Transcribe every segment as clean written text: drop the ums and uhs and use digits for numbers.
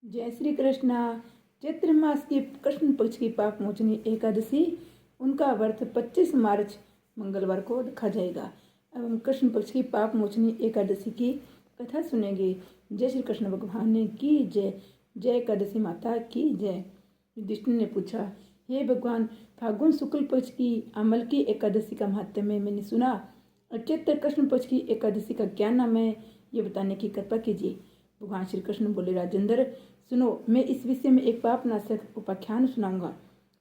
जय श्री कृष्णा। चैत्र मास की कृष्ण पक्ष की पाप मोचनी एकादशी, उनका व्रत 25 मार्च मंगलवार को रखा जाएगा। अब हम कृष्ण पक्ष की पाप मोचनी एकादशी की कथा सुनेंगे। जय श्री कृष्ण भगवान की जय। जय एकादशी माता की जय। युधिष्ठिर ने पूछा, हे भगवान, फागुन शुक्ल पक्ष की अमल की एकादशी का महात्म्य मैंने सुना, और चैत्र कृष्ण पक्ष की एकादशी का क्या नाम है, ये बताने की कृपा कीजिए। भगवान श्री कृष्ण बोले, राजेंद्र सुनो, मैं इस विषय में एक पापनाशक उपाख्यान सुनाऊंगा,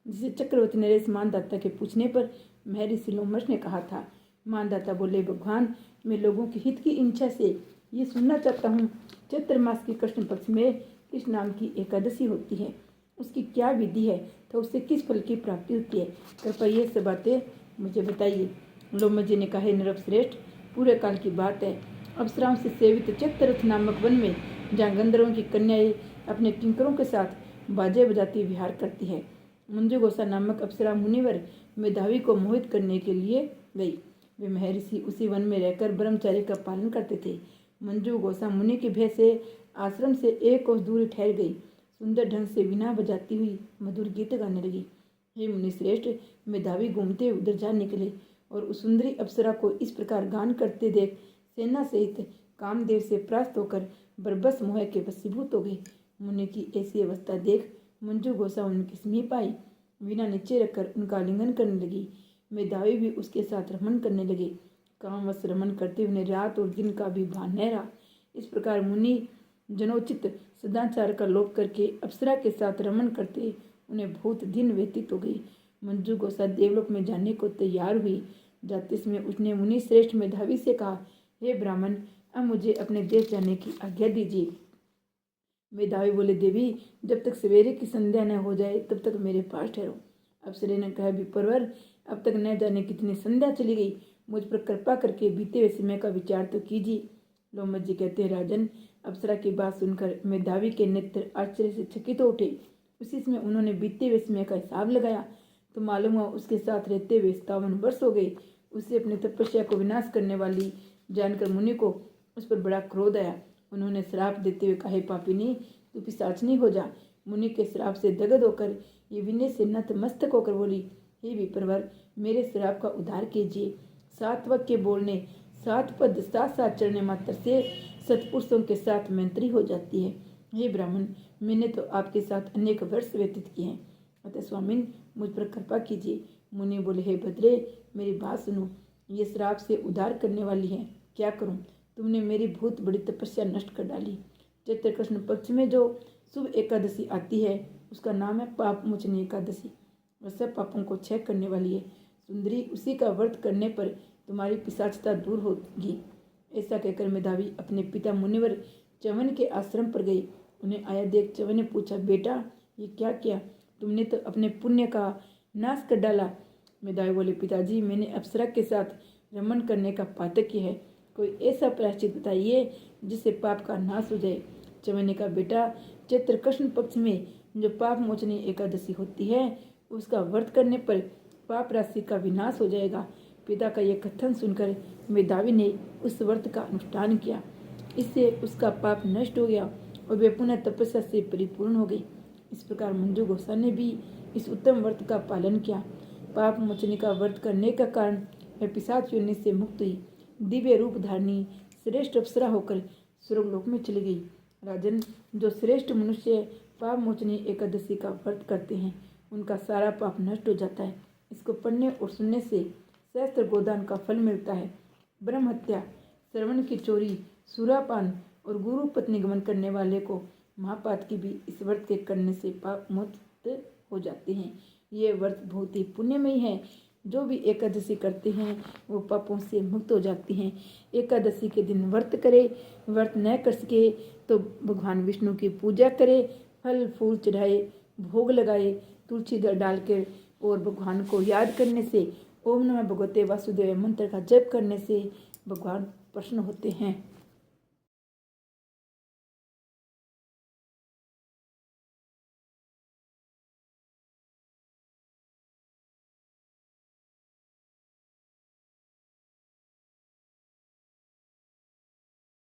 जिसे चक्रवर्ती नरेश मानदाता के पूछने पर महर्षि लोमश ने कहा था। मानदाता बोले, भगवान, मैं लोगों के हित की इच्छा से ये सुनना चाहता हूँ। चैत्र मास की कृष्ण पक्ष में किस नाम की एकादशी होती है, उसकी क्या विधि है, तो उससे किस फल की प्राप्ति होती है, कृपया ये सब बातें मुझे बताइए। लोमश जी ने कहा, नरक श्रेष्ठ, पूरे काल की बात है। अप्सराओं से सेवित चैत्ररथ नामक वन में जहाँ गंधर्वों की कन्याएं अपने किंकरों के साथ बाजे बजाती विहार करती है, मंजुगोसा नामक अप्सरा मुनिवर मेधावी को मोहित करने के लिए गई। वे महर्षि उसी वन में रहकर ब्रह्मचर्य का पालन करते थे। मंजुगोसा मुनि के भय से आश्रम से एक कोस दूर ठहर गई। सुंदर ढंग से वीणा बजाती हुई मधुर गीत गाने लगी। हे मुनि श्रेष्ठ, मेधावी घूमते उधर जा निकले और उस सुंदरी अप्सरा को इस प्रकार गान करते देख सेना सहित कामदेव से प्रास्त होकर बरबस मोह के वशीभूत हो गए। मुनि की ऐसी अवस्था देख मंजुगोसा उनके समीप आई, वीणा नीचे रखकर उनका आलिंगन करने लगी। मेधावी भी उसके साथ रमन करने लगे। कामवश रमन करते हुए रात और दिन का भी भान न रहा। इस प्रकार मुनि जनोचित सदाचार का लोप करके अप्सरा के साथ रमन करते उन्हें बहुत दिन व्यतीत हो गई। मंजुगोसा देवलोक में जाने को तैयार हुई। जाते समय उसने मुनि श्रेष्ठ मेधावी से कहा, हे ब्राह्मण, अब मुझे अपने देश जाने की आज्ञा दीजिए। मेधावी बोले, देवी, जब तक सवेरे की संध्या न हो जाए तब तक मेरे पास ठहरो। अप्सरा ने कहा, विप्रवर, अब तक न जाने कितनी संध्या चली गई, मुझ पर कृपा करके बीते हुए समय का विचार तो कीजिए। लोमश जी कहते हैं, राजन, अप्सरा की बात सुनकर मेधावी के नेत्र आश्चर्य से चकित हो उठे। उसी समय उन्होंने बीते हुए समय का हिसाब लगाया तो मालूम हुआ उसके साथ रहते हुए 57 वर्ष हो गए। उससे अपनी तपस्या को विनाश करने वाली जानकर मुनि को उस पर बड़ा क्रोध आया। उन्होंने श्राप देते हुए कहा, पापिनी, तू पिशाचनी हो जा। मुनि के श्राप से दगद होकर ये विनय से नतमस्तक होकर बोली, हे विप्रवर, मेरे श्राप का उद्धार कीजिए। 7 वाक्य बोलने, 7 पद साथ साथ चढ़ने मात्र से सत्पुरुषों के साथ मैत्री हो जाती है। हे ब्राह्मण, मैंने तो आपके साथ अनेक वर्ष व्यतीत किए हैं, अतः स्वामिन, मुझ पर कृपा कीजिए। मुनि बोले, हे भद्रे, मेरी बात सुनो, ये श्राप से उद्धार करने वाली है, क्या करूं? तुमने मेरी बहुत बड़ी तपस्या नष्ट कर डाली। चैत्र कृष्ण पक्ष में जो शुभ एकादशी आती है उसका नाम है पाप मोचनी एकादशी। वह सब पापों को क्षय करने वाली है। सुंदरी, उसी का व्रत करने पर तुम्हारी पिशाचता दूर होगी। ऐसा कहकर मेधावी अपने पिता मुनिवर च्यवन के आश्रम पर गई। उन्हें आया देख च्यवन ने पूछा, बेटा, ये क्या किया? तुमने तो अपने पुण्य का नाश कर डाला। मेधावी बोले, पिताजी, मैंने अप्सरा के साथ रमन करने का पातक किया है। कोई ऐसा प्रायश्चित बताइए जिससे पाप का नाश हो जाए। च्यवन ने कहा, बेटा, चैत्र कृष्ण पक्ष में जो पाप मोचनी एकादशी होती है उसका व्रत करने पर पाप राशि का विनाश हो जाएगा। पिता का यह कथन सुनकर मेधावी ने उस व्रत का अनुष्ठान किया। इससे उसका पाप नष्ट हो गया और वे पुनः तपस्या से परिपूर्ण हो गई। इस प्रकार मंजुगोसा ने भी इस उत्तम व्रत का पालन किया। पाप मोचनी का व्रत करने का कारण वह पिशाच योनि से मुक्त हुई, दिव्य रूप धारणी श्रेष्ठ अप्सरा होकर स्वर्गलोक में चली गई। राजन, जो श्रेष्ठ मनुष्य पाप मोचनी एकादशी का व्रत करते हैं उनका सारा पाप नष्ट हो जाता है। इसको पढ़ने और सुनने से सहस्त्र गोदान का फल मिलता है। ब्रह्म हत्या, श्रवण की चोरी, सुरापान और गुरु पत्नी गमन करने वाले को महापात की भी इस व्रत के करने से पाप मुक्त हो जाते हैं। ये व्रत बहुत ही पुण्यमयी है। जो भी एकादशी करते हैं वो पापों से मुक्त हो जाती हैं। एकादशी के दिन व्रत करे, व्रत न कर सके तो भगवान विष्णु की पूजा करे, फल फूल चढ़ाए, भोग लगाए, तुलसी दल डाल कर और भगवान को याद करने से, ओम नमः भगवते वासुदेव मंत्र का जप करने से भगवान प्रसन्न होते हैं।